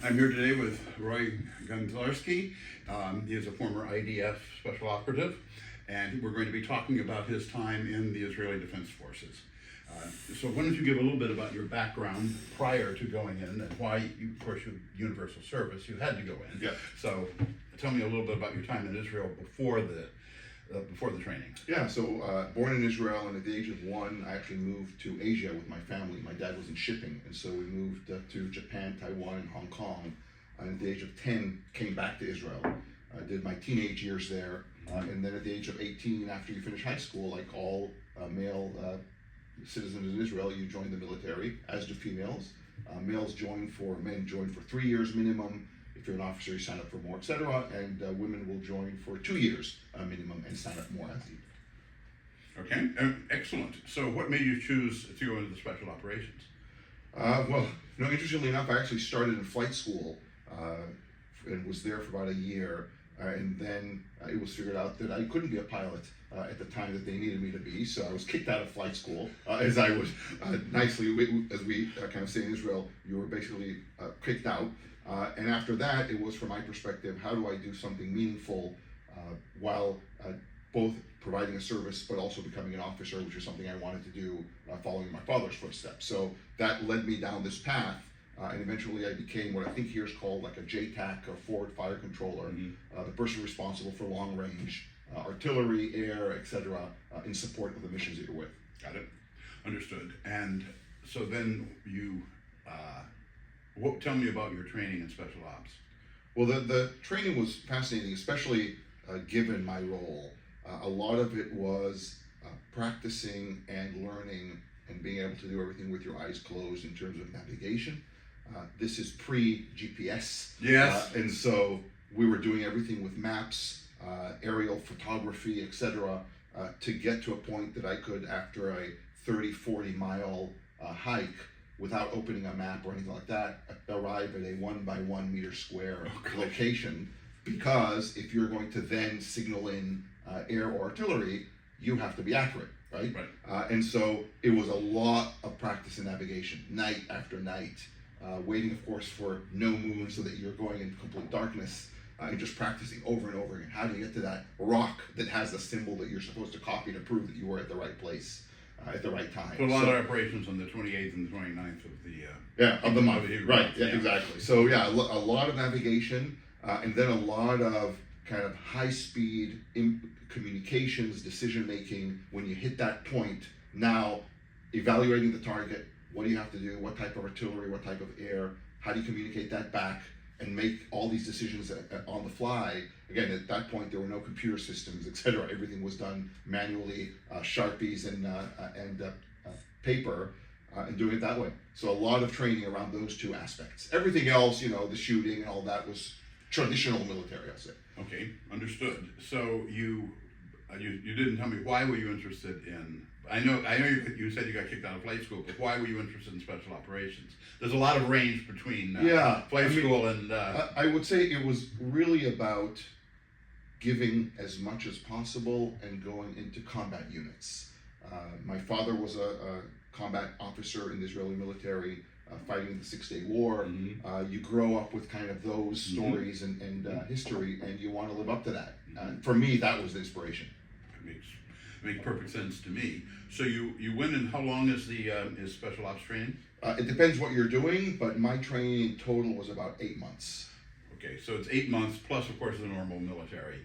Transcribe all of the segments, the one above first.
I'm here today with Roy Gonzalski. He is a former IDF special operative, and we're going to be talking about his time in the Israeli Defense Forces. So why don't you give a little bit about your background prior to going in and why, of course, you universal service, you had to go in. Yeah. So tell me a little bit about your time in Israel before the training. Yeah, so born in Israel, and at the age of 1, I actually moved to Asia with my family. My dad was in shipping, and so we moved to Japan, Taiwan, and Hong Kong. And at the age of 10, came back to Israel. I did my teenage years there, and then at the age of 18, after you finish high school, like all male citizens in Israel, you join the military, as do females. Men join for 3 years minimum. If you're an officer, you sign up for more, etc. And women will join for 2 years minimum and sign up more as needed. Okay, excellent. So what made you choose to go into the special operations? Well, interestingly enough, I actually started in flight school and was there for about a year. And then it was figured out that I couldn't be a pilot at the time that they needed me to be. So I was kicked out of flight school, as I was as we kind of say in Israel, you were basically kicked out. And after that, it was, from my perspective, how do I do something meaningful while both providing a service but also becoming an officer, which is something I wanted to do following my father's footsteps. So that led me down this path, and eventually I became what I think here is called like a JTAC, or forward fire controller, the person responsible for long range, artillery, air, etc., in support of the missions that you're with. Got it. Understood. And so then you... tell me about your training in special ops. Well, the training was fascinating, especially given my role. A lot of it was practicing and learning and being able to do everything with your eyes closed in terms of navigation. This is pre-GPS. Yes. And so we were doing everything with maps, aerial photography, etc., to get to a point that I could, after a 30, 40 mile hike, without opening a map or anything like that, arrive at a 1 by 1 meter square location. Because if you're going to then signal in air or artillery, you have to be accurate, right? And so it was a lot of practice in navigation, night after night, waiting, of course, for no moon so that you're going in complete darkness, and just practicing over and over again. How do you get to that rock that has the symbol that you're supposed to copy to prove that you were at the right place at the right time? So a lot of operations on the 28th and the 29th of the month. Right, yeah, exactly. So yeah, a lot of navigation, and then a lot of kind of high-speed communications, decision-making. When you hit that point, now evaluating the target, what do you have to do, what type of artillery, what type of air, how do you communicate that back, and make all these decisions on the fly. Again, at that point, there were no computer systems, etc. Everything was done manually, Sharpies and paper, and doing it that way. So a lot of training around those two aspects. Everything else, the shooting and all that, was traditional military, I'll say. Okay, understood. So you didn't tell me, why were you interested in, I know you said you got kicked out of flight school, but why were you interested in special operations? There's a lot of range between flight school and... I would say it was really about giving as much as possible and going into combat units. My father was a combat officer in the Israeli military, fighting the 6-Day War. You grow up with kind of those stories and history, and you want to live up to that. For me, that was the inspiration. It makes perfect sense to me. So you went in, how long is is special ops training? It depends what you're doing, but my training in total was about 8 months. Okay, so it's 8 months plus, of course, the normal military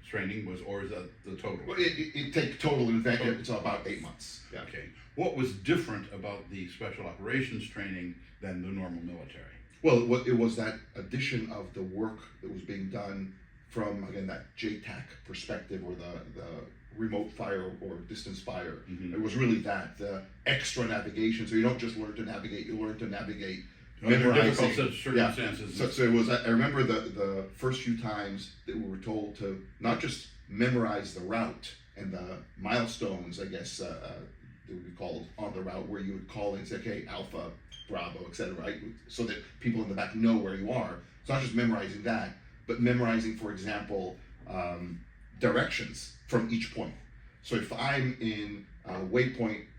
training or is that the total? Well, it takes total, in fact, it's about 8 months. Yeah. Okay. What was different about the special operations training than the normal military? Well, it was that addition of the work that was being done from, again, that JTAC perspective, or the remote fire or distance fire. It was really that, the extra navigation. So you don't just learn to navigate, you learn to navigate memorizing. Difficult circumstances. Yeah. So it was, I remember the first few times that we were told to not just memorize the route and the milestones, I guess, that would be called on the route, where you would call in and say, okay, Alpha, Bravo, etc., right? So that people in the back know where you are. It's not just memorizing that, but memorizing, for example, directions from each point. So if I'm in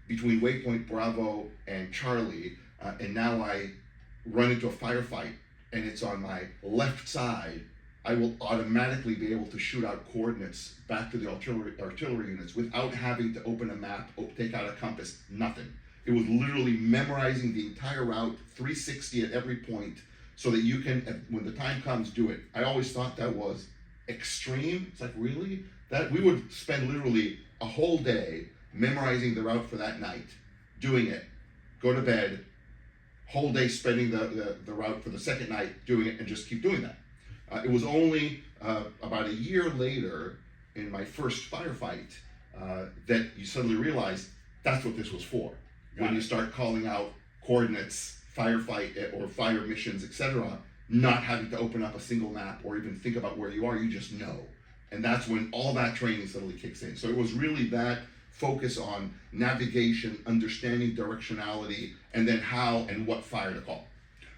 between waypoint Bravo and Charlie, and now I run into a firefight and it's on my left side, I will automatically be able to shoot out coordinates back to the artillery units without having to open a map, take out a compass, nothing. It was literally memorizing the entire route, 360 at every point, so that you can, when the time comes, do it. I always thought that was extreme. It's like, really? That we would spend literally a whole day memorizing the route for that night, doing it, go to bed, whole day spending the route for the second night, doing it, and just keep doing that. It was only about a year later in my first firefight that you suddenly realize that's what this was for. When you start calling out coordinates, firefight or fire missions, etc., not having to open up a single map or even think about where you are, you just know. And that's when all that training suddenly kicks in. So it was really that focus on navigation, understanding directionality, and then how and what fire to call.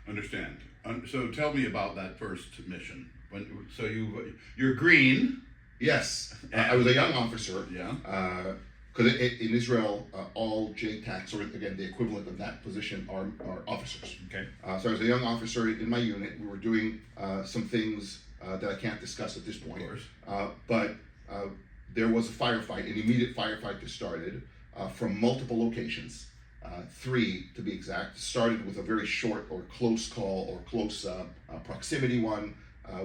Understand. So tell me about that first mission. You're green. Yes, I was a young officer. Yeah. Because in Israel, all JTACs, or again the equivalent of that position, are officers. Okay. So I was a young officer in my unit. We were doing some things that I can't discuss at this point. Of course. But there was a firefight, an immediate firefight that started from multiple locations. 3 to be exact. Started with a very short or close call or close proximity one,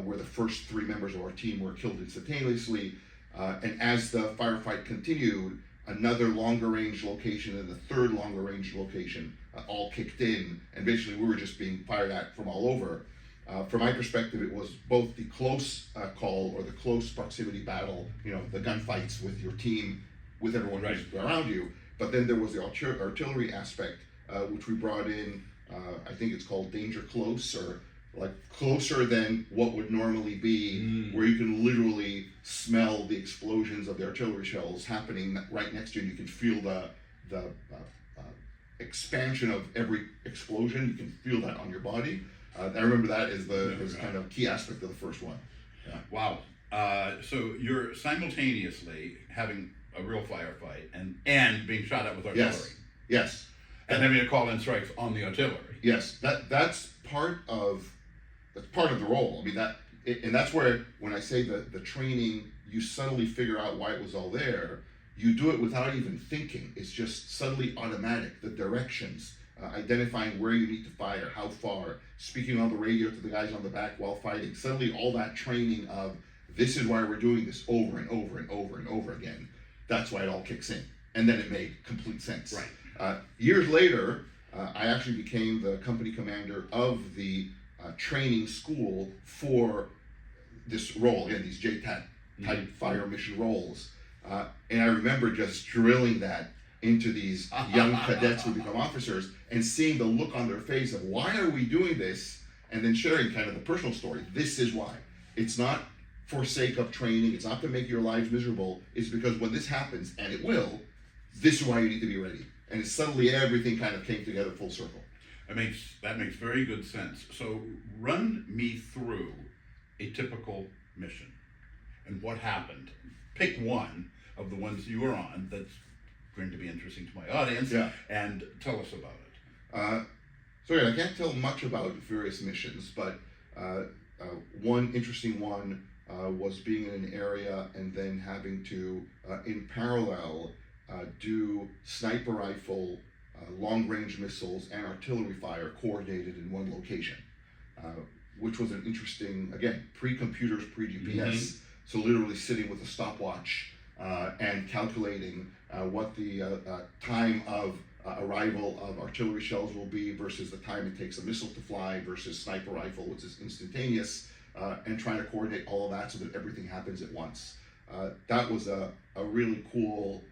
where the first 3 members of our team were killed instantaneously. And as the firefight continued, another longer range location and the third longer range location all kicked in, and basically we were just being fired at from all over. From my perspective, it was both the close call or the close proximity battle, the gunfights with your team, with everyone who's around you. But then there was the artillery aspect, which we brought in, I think it's called danger close, or like closer than what would normally be, where you can literally smell the explosions of the artillery shells happening right next to you, and you can feel the expansion of every explosion. You can feel that on your body. I remember that as the kind of key aspect of the first one. Yeah. Wow. So you're simultaneously having a real firefight and being shot at with artillery. Yes. And having to call in strikes on the artillery. Yes. That's part of the role. I mean, and that's where, when I say the training, you suddenly figure out why it was all there. You do it without even thinking. It's just suddenly automatic. The directions, identifying where you need to fire, how far, speaking on the radio to the guys on the back while fighting. Suddenly all that training of, this is why we're doing this over and over and over and over again. That's why it all kicks in. And then it made complete sense. Right. Years later, I actually became the company commander of the training school for this role, again, these JTAC type fire mission roles. And I remember just drilling that into these young cadets who become officers and seeing the look on their face of, why are we doing this? And then sharing kind of the personal story. This is why. It's not for sake of training. It's not to make your lives miserable. It's because when this happens, and it will, this is why you need to be ready. And suddenly everything kind of came together full circle. That makes very good sense. So run me through a typical mission and what happened. Pick one of the ones you were on that's going to be interesting to my audience, and tell us about it. So again, I can't tell much about various missions, but one interesting one was being in an area and then having to, in parallel, do sniper rifle, long-range missiles, and artillery fire coordinated in one location, which was an interesting, again, pre-computers, pre-GPS, so literally sitting with a stopwatch and calculating what the time of arrival of artillery shells will be versus the time it takes a missile to fly versus sniper rifle, which is instantaneous, and trying to coordinate all of that so that everything happens at once. That was a really cool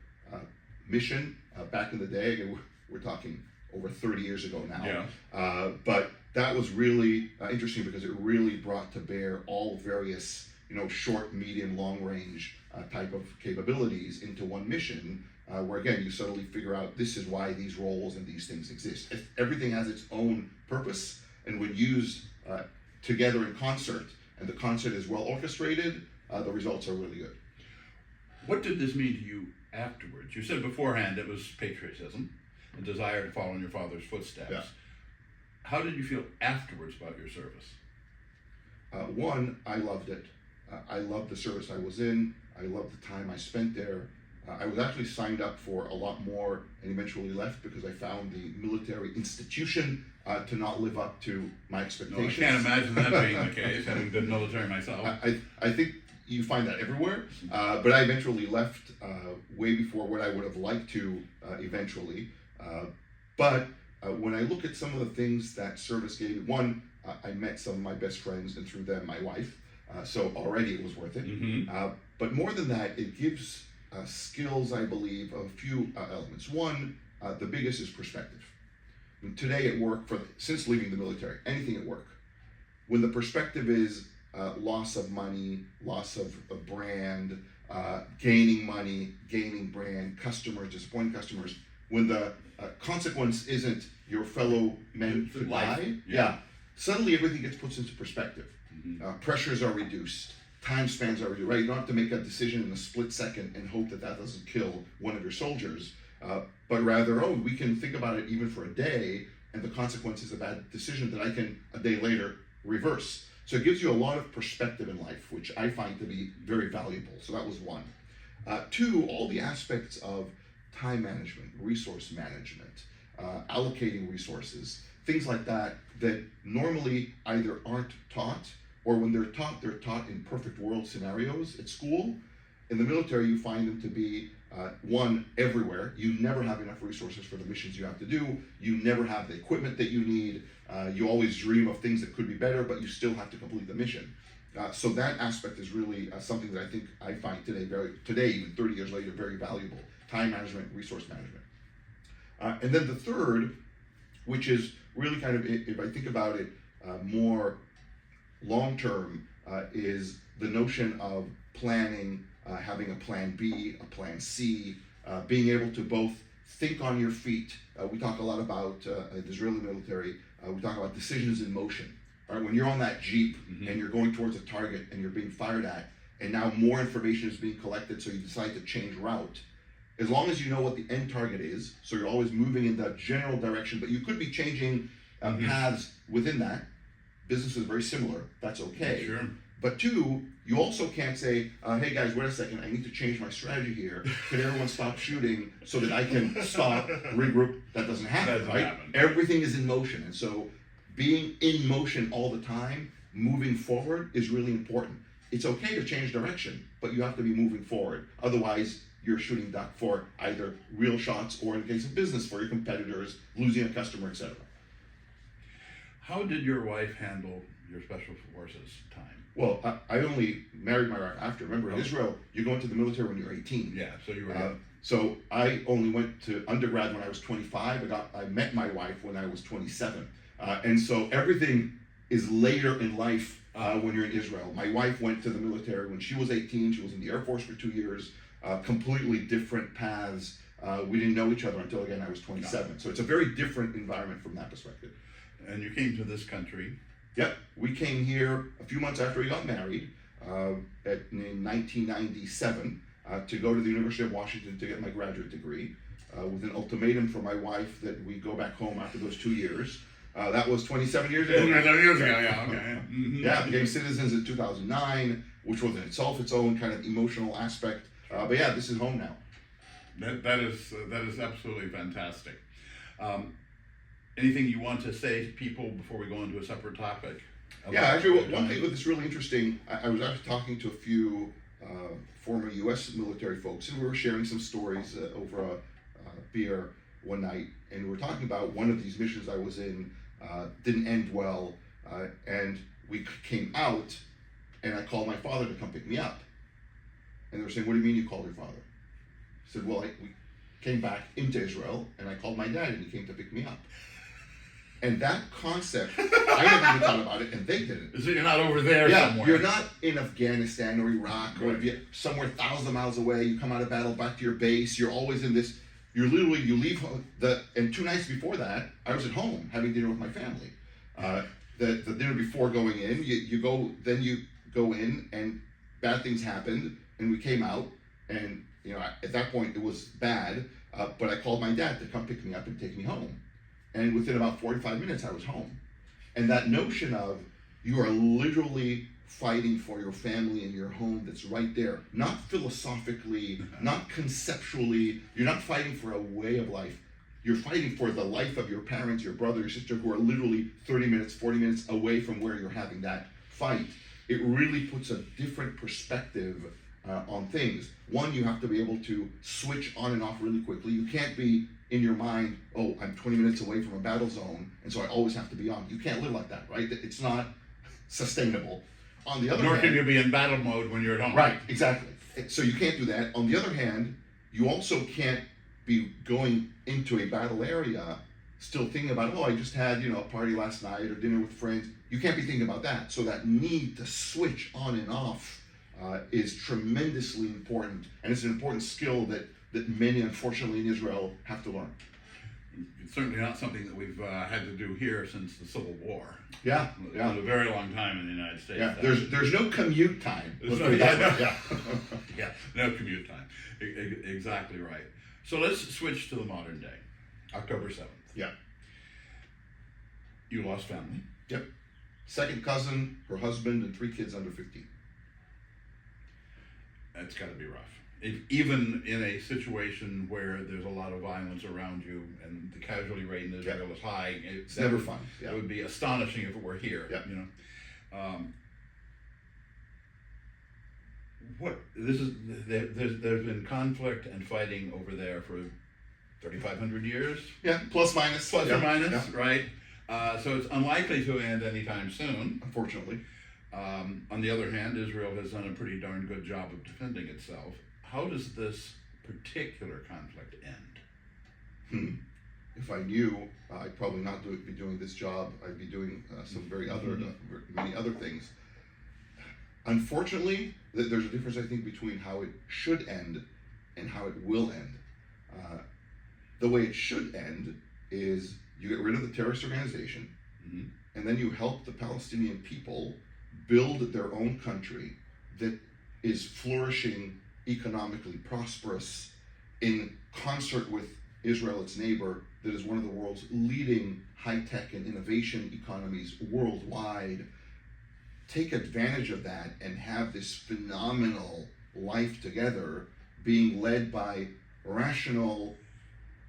mission back in the day. Again, we're talking over 30 years ago now. But that was really interesting because it really brought to bear all various, short, medium, long range type of capabilities into one mission, where again, you suddenly figure out this is why these roles and these things exist. Everything has its own purpose, and when used together in concert, and the concert is well orchestrated, the results are really good. What did this mean to you afterwards? You said beforehand it was patriotism, a desire to follow in your father's footsteps. Yeah. How did you feel afterwards about your service? One, I loved it. I loved the service I was in. I loved the time I spent there. I was actually signed up for a lot more and eventually left because I found the military institution to not live up to my expectations. No, I can't imagine that being the case, having been military myself. I think you find that everywhere, but I eventually left way before what I would have liked to eventually. But when I look at some of the things that service gave me, one, I met some of my best friends, and through them, my wife. So already it was worth it. Mm-hmm. But more than that, it gives skills, I believe, of a few elements. One, the biggest is perspective. And today at work, since leaving the military, anything at work, when the perspective is loss of money, loss of brand, gaining money, gaining brand, customers, disappointing customers, when the consequence isn't your fellow men to die, suddenly everything gets put into perspective. Mm-hmm. Pressures are reduced, time spans are reduced, right? You don't have to make a decision in a split second and hope that doesn't kill one of your soldiers, but rather, we can think about it even for a day, and the consequence is a bad decision that I can, a day later, reverse. So it gives you a lot of perspective in life, which I find to be very valuable. So that was one. Two, all the aspects of time management, resource management, allocating resources, things like that normally either aren't taught, or when they're taught in perfect world scenarios at school. In the military, you find them to be, one, everywhere. You never have enough resources for the missions you have to do. You never have the equipment that you need. You always dream of things that could be better, but you still have to complete the mission. So that aspect is really something that I find today, even 30 years later, very valuable. Time management, resource management. And then the third, which is really kind of, if I think about it more long-term, is the notion of planning, having a plan B, a plan C, being able to both think on your feet. We talk a lot about the Israeli military, we talk about decisions in motion. Right? When you're on that Jeep mm-hmm. and you're going towards a target and you're being fired at, and now more information is being collected, so you decide to change route. As long as you know what the end target is, so you're always moving in that general direction, but you could be changing mm-hmm. paths within that. Business is very similar, that's okay. Sure. But two, you also can't say, hey guys, wait a second, I need to change my strategy here. Can everyone stop shooting so that I can stop, regroup? That doesn't happen, right? Everything is in motion. And so being in motion all the time, moving forward is really important. It's okay to change direction, but you have to be moving forward. Otherwise, you're shooting duck for either real shots or, in the case of business, for your competitors, losing a customer, etc. How did your wife handle your special forces time? Well, I only married my wife after. Remember, in Israel, you go into the military when you're 18. Yeah, so you were. So I only went to undergrad when I was 25. I met my wife when I was 27. And so everything is later in life when you're in Israel. My wife went to the military when she was 18. She was in the Air Force for 2 years. Completely different paths. We didn't know each other until, again, I was 27. So it's a very different environment from that perspective. And you came to this country. Yep, we came here a few months after we got married in 1997 to go to the University of Washington to get my graduate degree with an ultimatum from my wife that we go back home after those 2 years. That was 27 years ago. 27 years ago, yeah, okay. Mm-hmm. Yeah, became citizens in 2009, which was in itself its own kind of emotional aspect. But yeah, this is home now. That is absolutely fantastic. Anything you want to say to people before we go into a separate topic? Yeah, actually, one thing that's really interesting, I was actually talking to a few former U.S. military folks, and we were sharing some stories over a beer one night, and we were talking about one of these missions I was in didn't end well, and we came out, and I called my father to come pick me up. And they were saying, what do you mean you called your father? I said, well, we came back into Israel, and I called my dad, and he came to pick me up. And that concept, I never even thought about it, and they didn't. So you're not over there somewhere. You're not in Afghanistan or Iraq or somewhere thousands of miles away. You come out of battle back to your base. You're always in this. You leave and 2 nights before that, I was at home having dinner with my family. The dinner before going in, you go in, and bad things happened, and we came out, and at that point it was bad. But I called my dad to come pick me up and take me home. And within about 45 minutes, I was home. And that notion of, You are literally fighting for your family and your home that's right there. Not philosophically, not conceptually. You're not fighting for a way of life. You're fighting for the life of your parents, your brother, your sister, who are literally 30 minutes, 40 minutes away from where you're having that fight. It really puts a different perspective on things. One, you have to be able to switch on and off really quickly. You can't be in your mind, oh, I'm 20 minutes away from a battle zone, and so I always have to be on. You can't live like that, right? It's not sustainable. On the other Nor hand, can you be in battle mode when you're at home. right, exactly. So you can't do that. On the other hand, you also can't be going into a battle area still thinking about, oh, I just had, a party last night or dinner with friends. You can't be thinking about that. So that need to switch on and off is tremendously important, and it's an important skill that many, unfortunately, in Israel have to learn. It's certainly not something that we've had to do here since the Civil War. Yeah, It's yeah. been a very long time in the United States. Yeah, there's no commute time. Let's no- put it that way. yeah, yeah, no commute time. Exactly right. So let's switch to the modern day, October 7th. Yeah. You lost family. Yep. Second cousin, her husband, and 3 kids under 15. That's got to be rough. Even in a situation where there's a lot of violence around you and the casualty rate in Israel is high, It's never fun. Yeah. It would be astonishing if it were here. Yeah. There's been conflict and fighting over there for 3,500 years, Yeah, plus minus. plus Yeah, or minus, yeah. right? So it's unlikely to end anytime soon. Unfortunately. On the other hand, Israel has done a pretty darn good job of defending itself. How does this particular conflict end? If I knew, I'd probably not be doing this job. I'd be doing many other things. Unfortunately, there's a difference, I think, between how it should end and how it will end. The way it should end is you get rid of the terrorist organization, and then you help the Palestinian people build their own country that is flourishing, economically prosperous, in concert with Israel, its neighbor, that is one of the world's leading high-tech and innovation economies worldwide. Take advantage of that and have this phenomenal life together, being led by rational,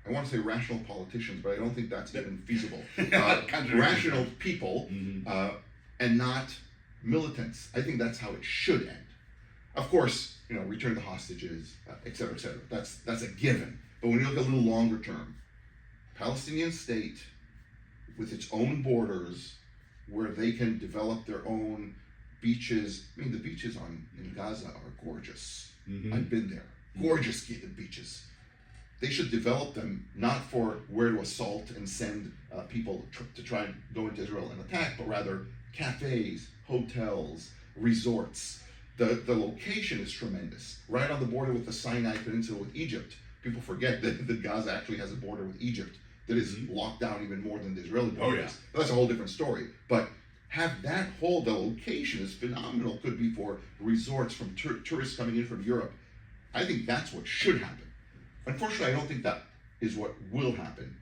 I want to say rational politicians, but I don't think that's even feasible. Rational people, and not militants. I think that's how it should end. Of course, return the hostages, et cetera, et cetera. That's a given. But when you look a little longer term, Palestinian state with its own borders, where they can develop their own beaches. I mean, the beaches in Gaza are gorgeous. I've been there. Gorgeous beaches. They should develop them not for where to assault and send people to try and go into Israel and attack, but rather cafes, hotels, resorts. The location is tremendous. Right on the border with the Sinai Peninsula with Egypt. People forget that Gaza actually has a border with Egypt that is locked down even more than the Israeli border is. But that's a whole different story. But have the location is phenomenal. Could be for resorts from tourists coming in from Europe. I think that's what should happen. Unfortunately, I don't think that is what will happen.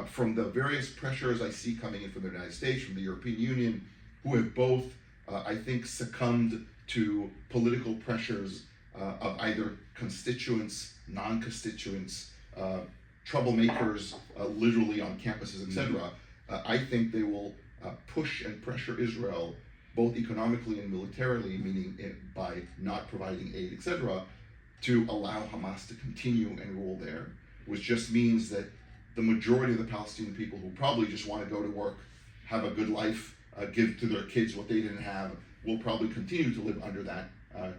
From the various pressures I see coming in from the United States, from the European Union, who have both, I think, succumbed to political pressures of either constituents, non-constituents, troublemakers, literally on campuses, etc. I think they will push and pressure Israel, both economically and militarily, meaning by not providing aid, etc., to allow Hamas to continue and rule there, which just means that the majority of the Palestinian people who probably just want to go to work, have a good life, give to their kids what they didn't have, will probably continue to live under that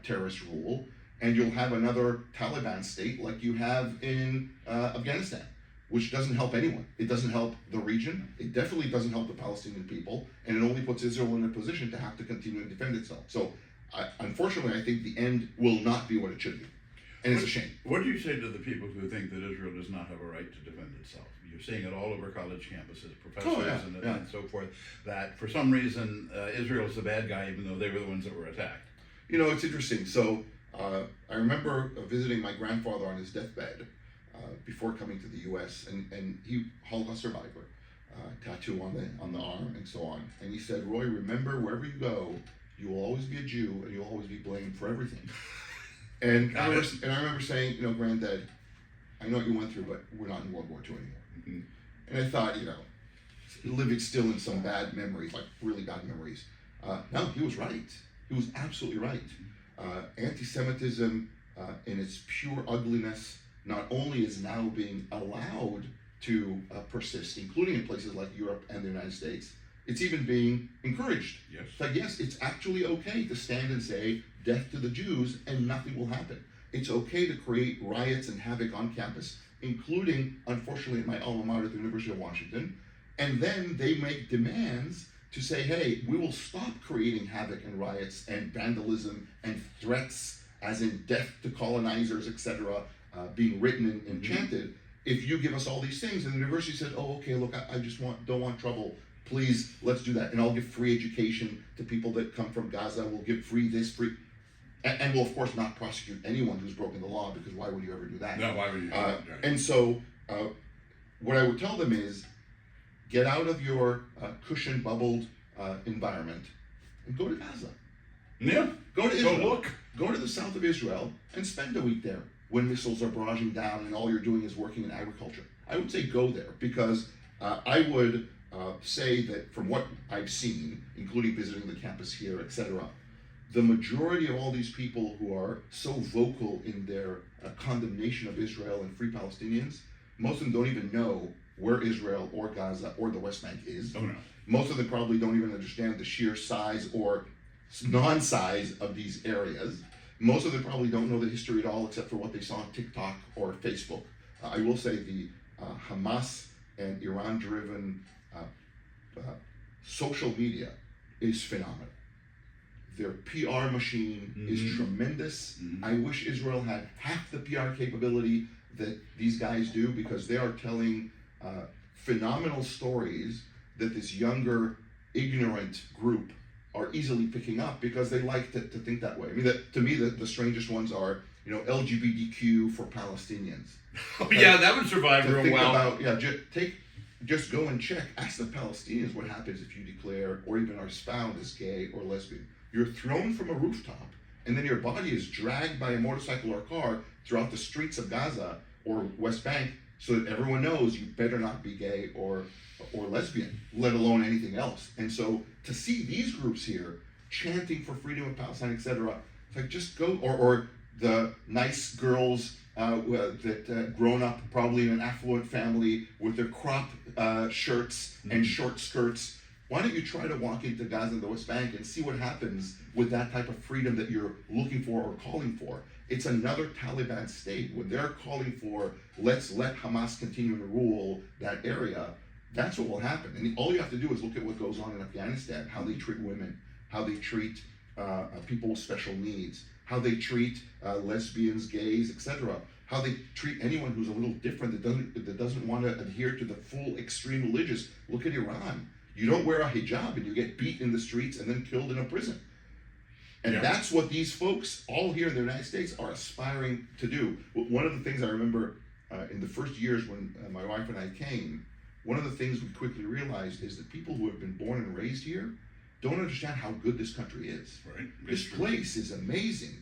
terrorist rule. And you'll have another Taliban state like you have in Afghanistan, which doesn't help anyone. It doesn't help the region. It definitely doesn't help the Palestinian people. And it only puts Israel in a position to have to continue and defend itself. So, unfortunately, I think the end will not be what it should be. And it's a shame. What do you say to the people who think that Israel does not have a right to defend itself? You're seeing it all over college campuses, professors and so forth, that for some reason Israel is the bad guy even though they were the ones that were attacked. It's interesting. So I remember visiting my grandfather on his deathbed before coming to the U.S. and he, Holocaust survivor, tattoo on the arm, and so on. And he said, Roy, remember, wherever you go, you will always be a Jew, and you'll always be blamed for everything. And I remember saying, Granddad, I know what you went through, but we're not in World War II anymore. Mm-hmm. And I thought, living still in some bad memories, like really bad memories. No, he was right. He was absolutely right. Anti-Semitism in its pure ugliness not only is now being allowed to persist, including in places like Europe and the United States, it's even being encouraged. Yes. It's like, yes, it's actually okay to stand and say, death to the Jews, and nothing will happen. It's okay to create riots and havoc on campus, including, unfortunately, at my alma mater, the University of Washington. And then they make demands to say, hey, we will stop creating havoc and riots and vandalism and threats, as in death to colonizers, etc., being written and chanted, if you give us all these things. And the university said, oh, okay, look, I just don't want trouble. Please, let's do that. And I'll give free education to people that come from Gaza. We'll give free this, free. And we'll, of course, not prosecute anyone who's broken the law, because why would you ever do that? No, why would you? Right. And so what I would tell them is, get out of your cushion bubbled environment and go to Gaza. Yeah. Go to Israel. Go look. Go to the south of Israel and spend a week there when missiles are barraging down and all you're doing is working in agriculture. I would say go there, because I would say that from what I've seen, including visiting the campus here, etc., the majority of all these people who are so vocal in their condemnation of Israel and free Palestinians, most of them don't even know where Israel or Gaza or the West Bank is. Oh, no. Most of them probably don't even understand the sheer size or non-size of these areas. Most of them probably don't know the history at all, except for what they saw on TikTok or Facebook. I will say the Hamas and Iran-driven social media is phenomenal. Their PR machine is tremendous. I wish Israel had half the PR capability that these guys do, because they are telling phenomenal stories that this younger, ignorant group are easily picking up, because they like to think that way. I mean, to me, the strangest ones are, LGBTQ for Palestinians. Oh, yeah, that would survive To real think well. about, just go and check. Ask the Palestinians what happens if you declare or even are espoused as gay or lesbian. You're thrown from a rooftop, and then your body is dragged by a motorcycle or car throughout the streets of Gaza or West Bank, so that everyone knows you better not be gay or lesbian, let alone anything else. And so to see these groups here chanting for freedom of Palestine, etc., it's like, just go. Or the nice girls that grown up probably in an affluent family with their crop shirts and short skirts. Why don't you try to walk into Gaza and the West Bank and see what happens with that type of freedom that you're looking for or calling for? It's another Taliban state. When they're calling for, let's let Hamas continue to rule that area, that's what will happen. And all you have to do is look at what goes on in Afghanistan, how they treat women, how they treat people with special needs, how they treat lesbians, gays, etc., how they treat anyone who's a little different, that doesn't want to adhere to the full extreme religious. Look at Iran. You don't wear a hijab and you get beat in the streets and then killed in a prison. And that's what these folks all here in the United States are aspiring to do. One of the things I remember in the first years when my wife and I came, one of the things we quickly realized is that people who have been born and raised here don't understand how good this country is. Right. This place is amazing.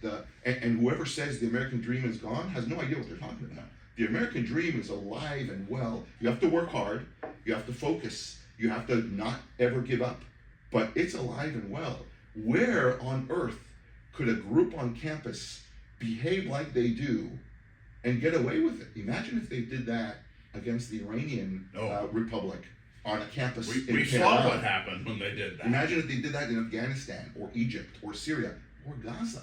And whoever says the American dream is gone has no idea what they're talking about. The American dream is alive and well. You have to work hard. You have to focus. You have to not ever give up. But it's alive and well. Where on earth could a group on campus behave like they do and get away with it? Imagine if they did that against the Iranian Republic on a campus. We saw what happened when they did that. Imagine if they did that in Afghanistan or Egypt or Syria or Gaza.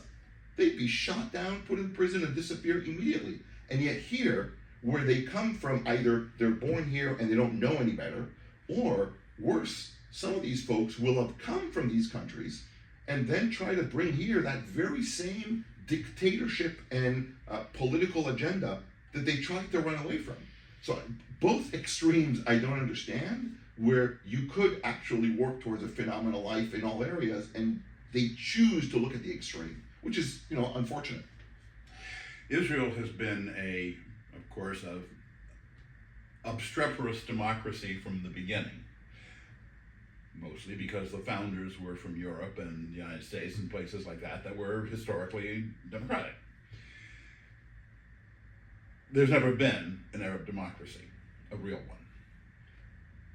They'd be shot down, put in prison, and disappear immediately. And yet here, where they come from, either they're born here and they don't know any better, or worse, some of these folks will have come from these countries and then try to bring here that very same dictatorship and political agenda that they tried to run away from. So both extremes I don't understand, where you could actually work towards a phenomenal life in all areas, and they choose to look at the extreme, which is, unfortunate. Israel has been of course, obstreperous democracy from the beginning, mostly because the founders were from Europe and the United States and places like that were historically democratic. There's never been an Arab democracy, a real one.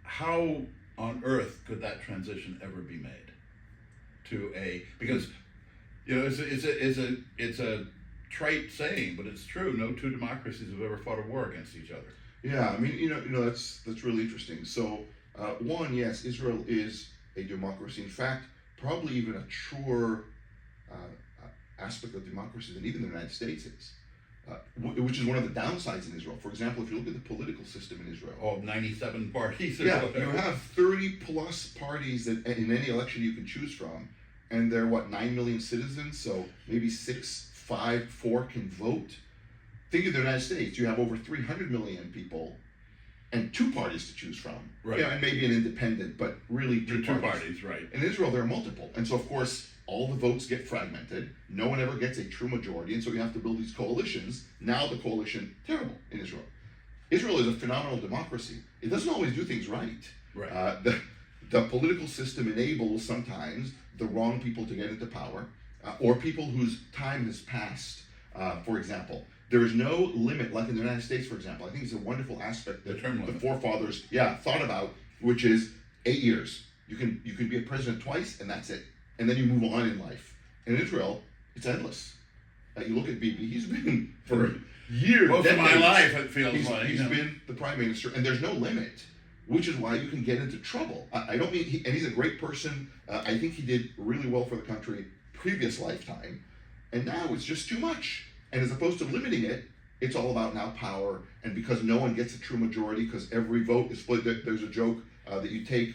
How on earth could that transition ever be made to because it's a trite saying, but it's true. No two democracies have ever fought a war against each other. Yeah, I mean, that's really interesting. So, one, yes, Israel is a democracy. In fact, probably even a truer aspect of democracy than even the United States is, which is one of the downsides in Israel. For example, if you look at the political system in Israel, 97 parties. Yeah, you have 30 plus parties that in any election you can choose from, and there are 9 million citizens, so maybe 6, 5, 4 can vote. Think of the United States, you have over 300 million people and 2 parties to choose from. Right. Yeah, and maybe an independent, but really two parties, right. In Israel, there are multiple. And so, of course, all the votes get fragmented. No one ever gets a true majority, and so you have to build these coalitions. Now the coalition, terrible in Israel. Israel is a phenomenal democracy. It doesn't always do things right. Right. The political system enables sometimes the wrong people to get into power, or people whose time has passed. For example, there is no limit, like in the United States, for example. I think it's a wonderful aspect that the forefathers, thought about, which is 8 years. You can be a president twice, and that's it. And then you move on in life. And in Israel, it's endless. You look at Bibi; he's been for years, most of my life, it feels he's like. He's been the prime minister, and there's no limit, which is why you can get into trouble. I don't mean, and he's a great person. I think he did really well for the country previous lifetime, and now it's just too much. And as opposed to limiting it, it's all about now power. And because no one gets a true majority, because every vote is split, there's a joke that you take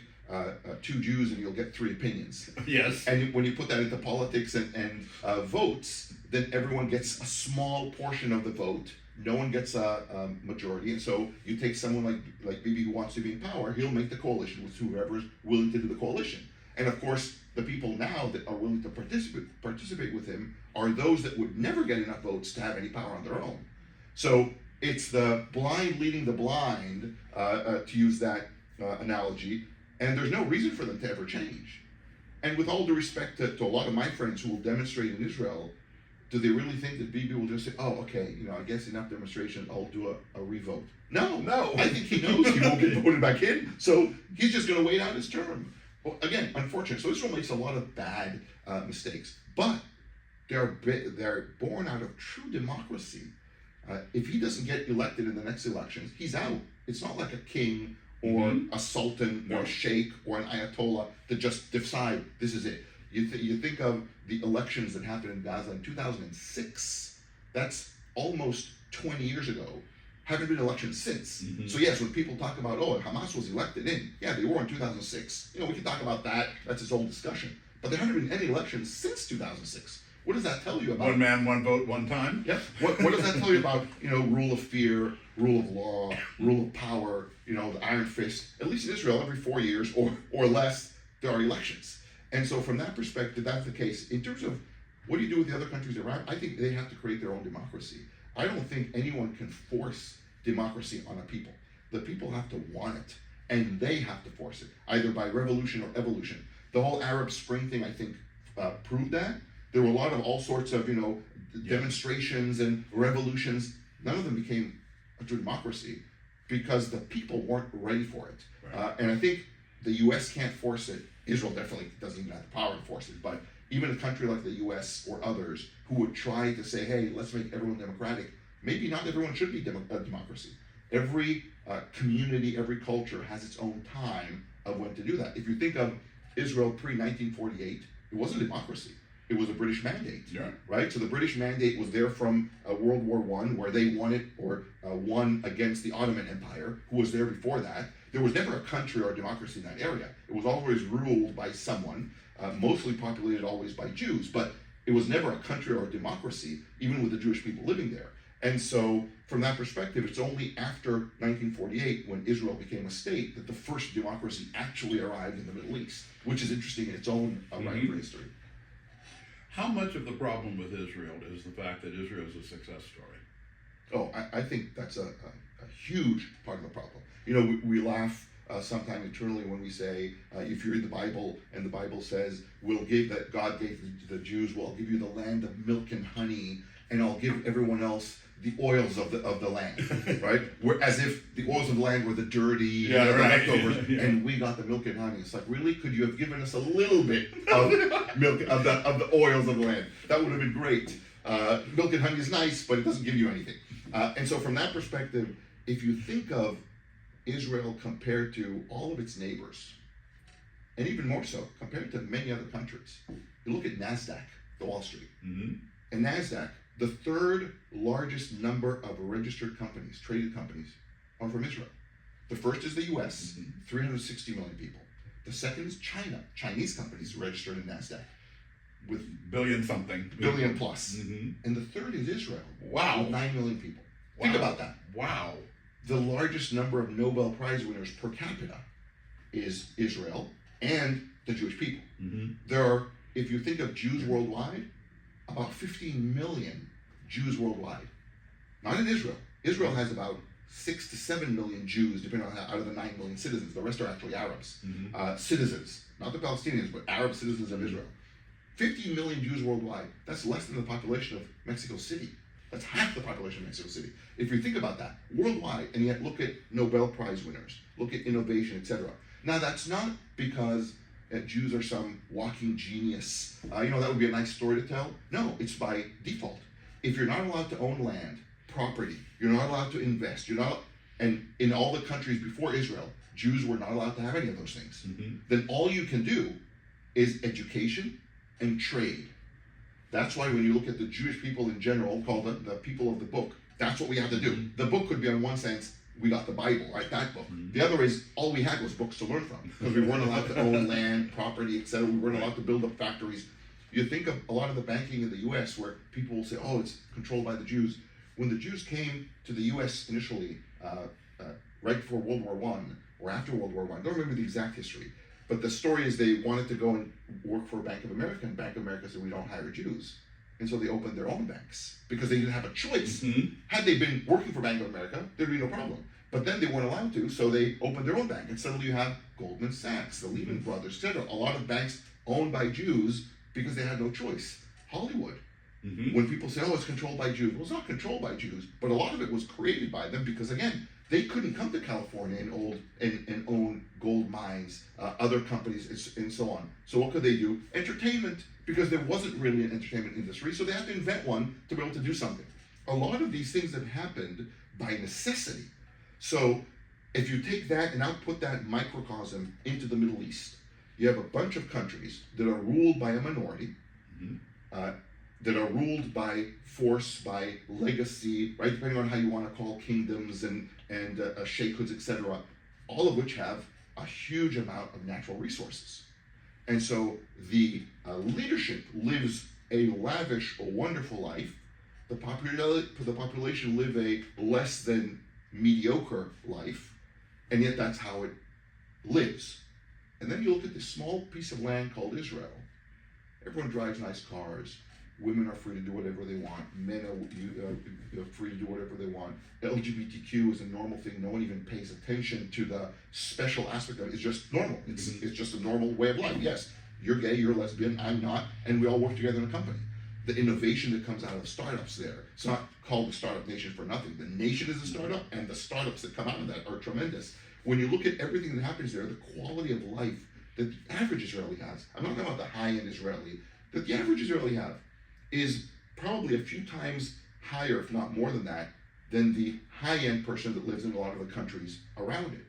2 Jews and you'll get 3 opinions. Yes. And when you put that into politics and votes, then everyone gets a small portion of the vote. No one gets a majority. And so you take someone like Bibi who wants to be in power, he'll make the coalition with whoever's willing to do the coalition. And of course, the people now that are willing to participate with him are those that would never get enough votes to have any power on their own. So it's the blind leading the blind, to use that analogy, and there's no reason for them to ever change. And with all due respect to a lot of my friends who will demonstrate in Israel, do they really think that Bibi will just say, oh, okay, I guess enough demonstration, I'll do a revote? No. I think he knows he won't get voted back in, so he's just going to wait out his term. Well, again, unfortunate. So Israel makes a lot of bad mistakes, but they're born out of true democracy. If he doesn't get elected in the next elections, he's out. It's not like a king or a sultan or a sheikh or an ayatollah that just decide this is it. You think of the elections that happened in Gaza in 2006. That's almost 20 years ago. Haven't been elections since. So yes, when people talk about, Hamas was elected in, they were in 2006. We can talk about that. That's its own discussion. But there haven't been any elections since 2006. What does that tell you about? One man, one vote, one time? Yeah. What does that tell you about, rule of fear, rule of law, rule of power, the iron fist? At least in Israel, every 4 years or less, there are elections. And so from that perspective, that's the case. In terms of what do you do with the other countries around, I think they have to create their own democracy. I don't think anyone can force democracy on a people. The people have to want it, and they have to force it, either by revolution or evolution. The whole Arab Spring thing, I think, proved that. There were a lot of all sorts of, demonstrations and revolutions. None of them became a true democracy because the people weren't ready for it. Right. And I think the U.S. can't force it. Israel definitely doesn't even have the power to force it. But even a country like the U.S. or others who would try to say, hey, let's make everyone democratic, maybe not everyone should be a democracy. Every community, every culture has its own time of when to do that. If you think of Israel pre-1948, it wasn't a democracy. It was a British mandate, right? So the British mandate was there from World War I, where they won it or won against the Ottoman Empire, who was there before that. There was never a country or a democracy in that area. It was always ruled by someone, mostly populated always by Jews, but it was never a country or a democracy, even with the Jewish people living there. And so from that perspective, it's only after 1948, when Israel became a state, that the first democracy actually arrived in the Middle East, which is interesting in its own right for history. How much of the problem with Israel is the fact that Israel is a success story? Oh, I think that's a huge part of the problem. You know, we laugh sometime internally when we say, if you read the Bible and the Bible says, that God gave the Jews, well, I'll give you the land of milk and honey, and I'll give everyone else the oils of the land, right? As if the oils of the land were the dirty, Yeah, the right. leftovers, Yeah. and we got the milk and honey. It's like, really? Could you have given us a little bit of milk of the oils of the land? That would have been great. Milk and honey is nice, but it doesn't give you anything. And so from that perspective, if you think of Israel compared to all of its neighbors, and even more so, compared to many other countries, you look at NASDAQ, the Wall Street, and NASDAQ, the third largest number of registered companies, traded companies, are from Israel. The first is the US, 360 million people. The second is China, Chinese companies registered in NASDAQ with Billion something. billion plus. And the third is Israel, Wow. with 9 million people. Wow. Think about that. Wow. The largest number of Nobel Prize winners per capita is Israel and the Jewish people. There are, if you think of Jews worldwide, about 15 million Jews worldwide. Not in Israel. Israel has about 6 to 7 million Jews, depending on out of the 9 million citizens. The rest are actually Arabs. Citizens, not the Palestinians, but Arab citizens of Israel. 50 million Jews worldwide. That's less than the population of Mexico City. That's half the population of Mexico City. If you think about that, worldwide, and yet look at Nobel Prize winners, look at innovation, etc. Now, that's not because Jews are some walking genius. That would be a nice story to tell. No, it's by default. If you're not allowed to own land, property, you're not allowed to invest, and in all the countries before Israel, Jews were not allowed to have any of those things. Then all you can do is education and trade. That's why when you look at the Jewish people in general, called the people of the book, that's what we have to do. The book could be, in one sense, we got the Bible, right? That book. The other is all we had was books to learn from, because we weren't allowed to own land, property, etc. We weren't allowed to build up factories. You think of a lot of the banking in the U.S. where people will say, "Oh, it's controlled by the Jews." When the Jews came to the U.S. initially, right before World War I or after World War I, I don't remember the exact history, but the story is they wanted to go and work for Bank of America, and Bank of America said, "We don't hire Jews." And so they opened their own banks because they didn't have a choice. Had they been working for Bank of America, there'd be no problem. But then they weren't allowed to, so they opened their own bank. And suddenly you have Goldman Sachs, the Lehman Brothers, etc. A lot of banks owned by Jews because they had no choice. Hollywood. When people say, "Oh, it's controlled by Jews," well, it's not controlled by Jews, but a lot of it was created by them because, again, they couldn't come to California and own gold mines, other companies, and so on. So what could they do? Entertainment, because there wasn't really an entertainment industry, so they had to invent one to be able to do something. A lot of these things have happened by necessity. So if you take that and now put that microcosm into the Middle East, you have a bunch of countries that are ruled by a minority, that are ruled by force, by legacy, right? Depending on how you want to call kingdoms and sheikhoods, etc. All of which have a huge amount of natural resources. And so the leadership lives a lavish, wonderful life. The population live a less than mediocre life, and yet that's how it lives. And then you look at this small piece of land called Israel. Everyone drives nice cars. Women are free to do whatever they want. Men are free to do whatever they want. LGBTQ is a normal thing. No one even pays attention to the special aspect of it. It's just normal. It's just a normal way of life. Yes, you're gay, you're lesbian, I'm not, and we all work together in a company. The innovation that comes out of startups there, it's not called the startup nation for nothing. The nation is a startup, and the startups that come out of that are tremendous. When you look at everything that happens there, the quality of life that the average Israeli has, I'm not talking about the high-end Israeli, that the average Israeli have, is probably a few times higher, if not more than that, than the high-end person that lives in a lot of the countries around it.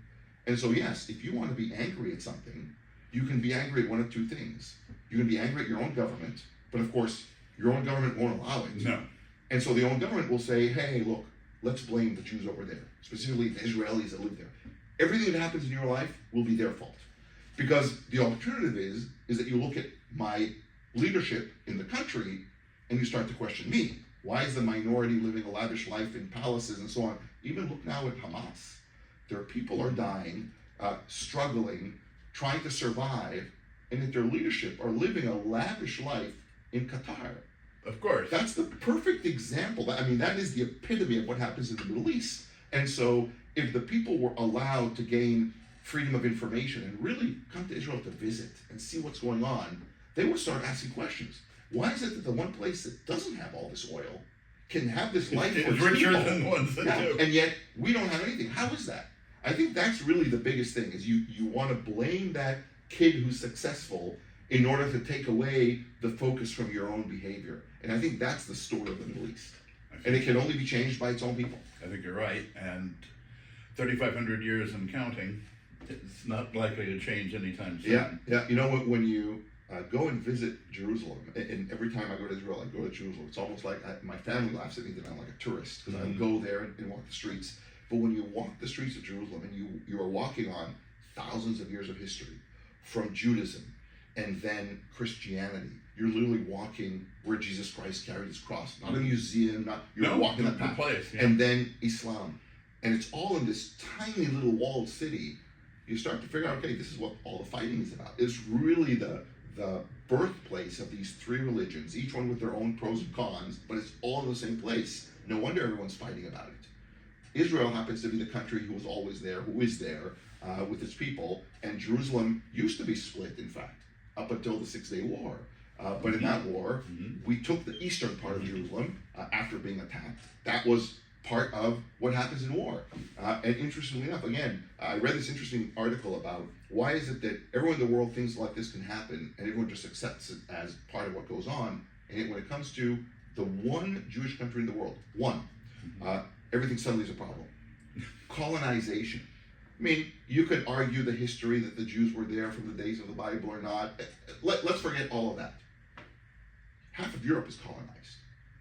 And so yes, if you want to be angry at something, you can be angry at one of two things. You can be angry at your own government, but of course, your own government won't allow it. No. And so the own government will say, "Hey, look, let's blame the Jews over there, specifically the Israelis that live there. Everything that happens in your life will be their fault." Because the alternative is that you look at my leadership in the country and you start to question me. Why is the minority living a lavish life in palaces and so on? Even look now at Hamas. Their people are dying, struggling, trying to survive, and that their leadership are living a lavish life in Qatar. Of course. That's the perfect example. I mean, that is the epitome of what happens in the Middle East. And so, if the people were allowed to gain freedom of information and really come to Israel to visit and see what's going on, they would start asking questions. Why is it that the one place that doesn't have all this oil can have this life for It's richer people? than the ones that do. And yet we don't have anything. How is that? I think that's really the biggest thing, is you want to blame that kid who's successful in order to take away the focus from your own behavior. And I think that's the story of the Middle East. And it can only be changed by its own people. I think you're right. And 3,500 years and counting, it's not likely to change anytime soon. Yeah. You know, when you go and visit Jerusalem, and every time I go to Israel, I go to Jerusalem. It's almost like my family laughs at me that I'm like a tourist, because I go there and walk the streets. But when you walk the streets of Jerusalem and you are walking on thousands of years of history, from Judaism and then Christianity, you're literally walking where Jesus Christ carried his cross. Not a museum, you're walking that path. Place, yeah. And then Islam. And it's all in this tiny little walled city. You start to figure out, okay, this is what all the fighting is about. It's really the birthplace of these three religions, each one with their own pros and cons, but it's all in the same place. No wonder everyone's fighting about it. Israel happens to be the country who was always there, who is there with its people, and Jerusalem used to be split, in fact, up until the 6-Day War. But in that war, we took the eastern part of Jerusalem after being attacked. That was part of what happens in war. And interestingly enough, again, I read this interesting article about why is it that everyone in the world thinks like this can happen and everyone just accepts it as part of what goes on. And yet when it comes to the one Jewish country in the world, everything suddenly is a problem. Colonization. I mean, you could argue the history that the Jews were there from the days of the Bible or not. Let's forget all of that. Half of Europe is colonized.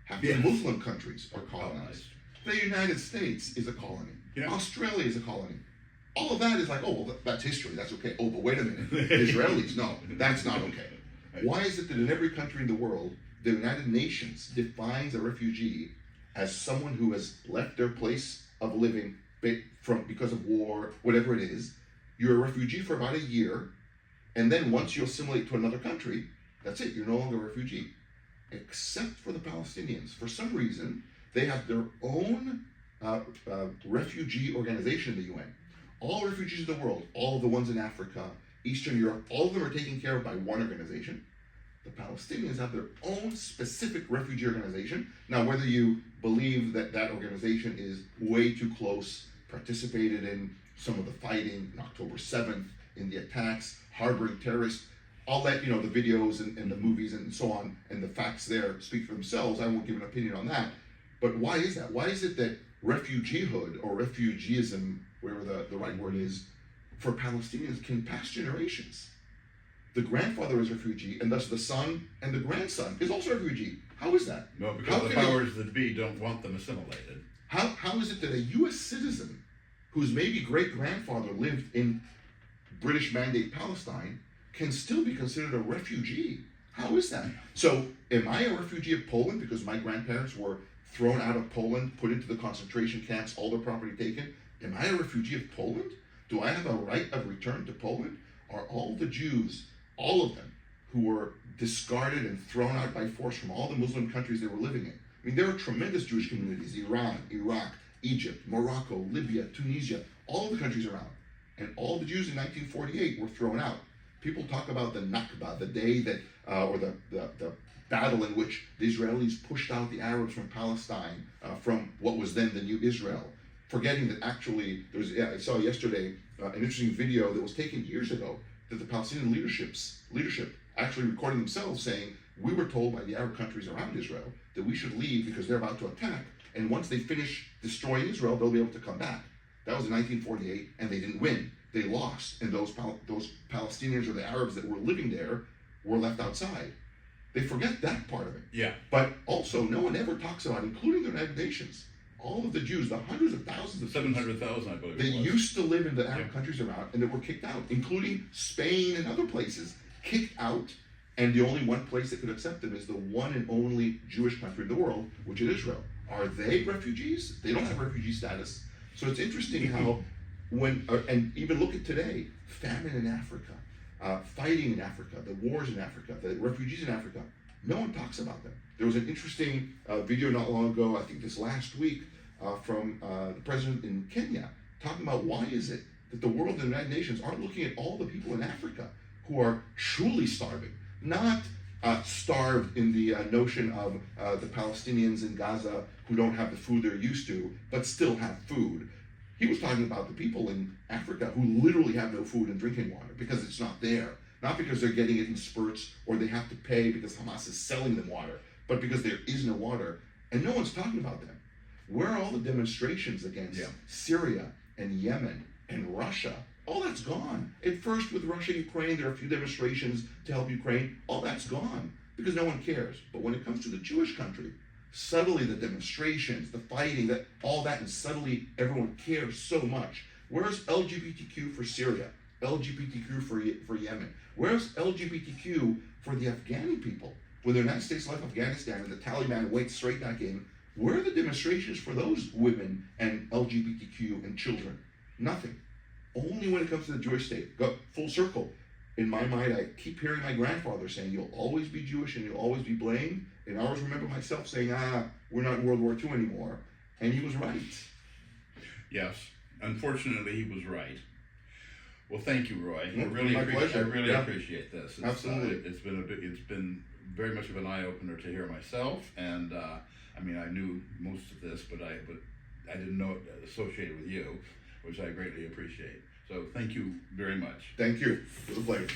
Half the Muslim countries are colonized. The United States is a colony. Australia is a colony. All of that is like, oh, well, that's history. That's okay. Oh, but wait a minute. Israelis, no, that's not okay. Why is it that in every country in the world, the United Nations defines a refugee as someone who has left their place of living because of war, whatever it is? You're a refugee for about a year, and then once you assimilate to another country, that's it. You're no longer a refugee. Except for the Palestinians. For some reason, they have their own refugee organization in the UN. All refugees in the world, all of the ones in Africa, Eastern Europe, all of them are taken care of by one organization. The Palestinians have their own specific refugee organization. Now, whether you believe that that organization is way too close, participated in some of the fighting on October 7th, in the attacks, harboring terrorists, I'll let the videos and the movies and so on, and the facts there speak for themselves. I won't give an opinion on that. But why is that? Why is it that refugeehood or refugeeism, whatever the right word is, for Palestinians can pass generations? The grandfather is a refugee, and thus the son and the grandson is also a refugee. How is that? No, because the powers that be don't want them assimilated. How is it that a U.S. citizen whose maybe great-grandfather lived in British Mandate Palestine can still be considered a refugee? How is that? So, am I a refugee of Poland because my grandparents were thrown out of Poland, put into the concentration camps, all their property taken? Am I a refugee of Poland? Do I have a right of return to Poland? Are all the Jews, all of them, who were discarded and thrown out by force from all the Muslim countries they were living in? I mean, there are tremendous Jewish communities: Iran, Iraq, Egypt, Morocco, Libya, Tunisia, all of the countries around. And all the Jews in 1948 were thrown out. People talk about the Nakba, the day that, or the battle in which the Israelis pushed out the Arabs from Palestine, from what was then the new Israel, forgetting that actually, I saw yesterday an interesting video that was taken years ago, that the Palestinian leadership actually recorded themselves saying, we were told by the Arab countries around Israel that we should leave because they're about to attack, and once they finish destroying Israel, they'll be able to come back. That was in 1948, and they didn't win. They lost, and those Palestinians or the Arabs that were living there were left outside. They forget that part of it. Yeah. But also, no one ever talks about, including the United Nations, all of the Jews, the hundreds of thousands of 700,000, I believe. They used to live in the Arab countries around, and they were kicked out, including Spain and other places, kicked out. And the only one place that could accept them is the one and only Jewish country in the world, which is Israel. Are they refugees? They don't have refugee status. So it's interesting how and even look at today, famine in Africa, fighting in Africa, the wars in Africa, the refugees in Africa, No one talks about them. There was an interesting video not long ago, I think this last week, from the president in Kenya, talking about why is it that the world and the United Nations aren't looking at all the people in Africa who are truly starving, not starved in the notion of the Palestinians in Gaza who don't have the food they're used to, but still have food. He was talking about the people in Africa who literally have no food and drinking water because it's not there. Not because they're getting it in spurts or they have to pay because Hamas is selling them water, but because there is no water, and no one's talking about them. Where are all the demonstrations against Syria and Yemen and Russia? All that's gone. At first with Russia, Ukraine, there are a few demonstrations to help Ukraine. All that's gone because no one cares. But when it comes to the Jewish country, suddenly the demonstrations, the fighting, all that, and suddenly everyone cares so much. Where's LGBTQ for Syria? LGBTQ for Yemen? Where's LGBTQ for the Afghani people? When the United States left Afghanistan and the Taliban went straight back in, where are the demonstrations for those women and LGBTQ and children? Nothing. Only when it comes to the Jewish state. Go full circle. In my mind, I keep hearing my grandfather saying, you'll always be Jewish and you'll always be blamed. And I always remember myself saying, we're not in World War II anymore. And he was right. Yes, unfortunately, he was right. Well, thank you, Roy. No, I really pleasure. appreciate this. Absolutely. It's been very much of an eye opener to hear myself, and I mean, I knew most of this, but I didn't know it associated with you, which I greatly appreciate. So thank you very much. Thank you. It was a pleasure.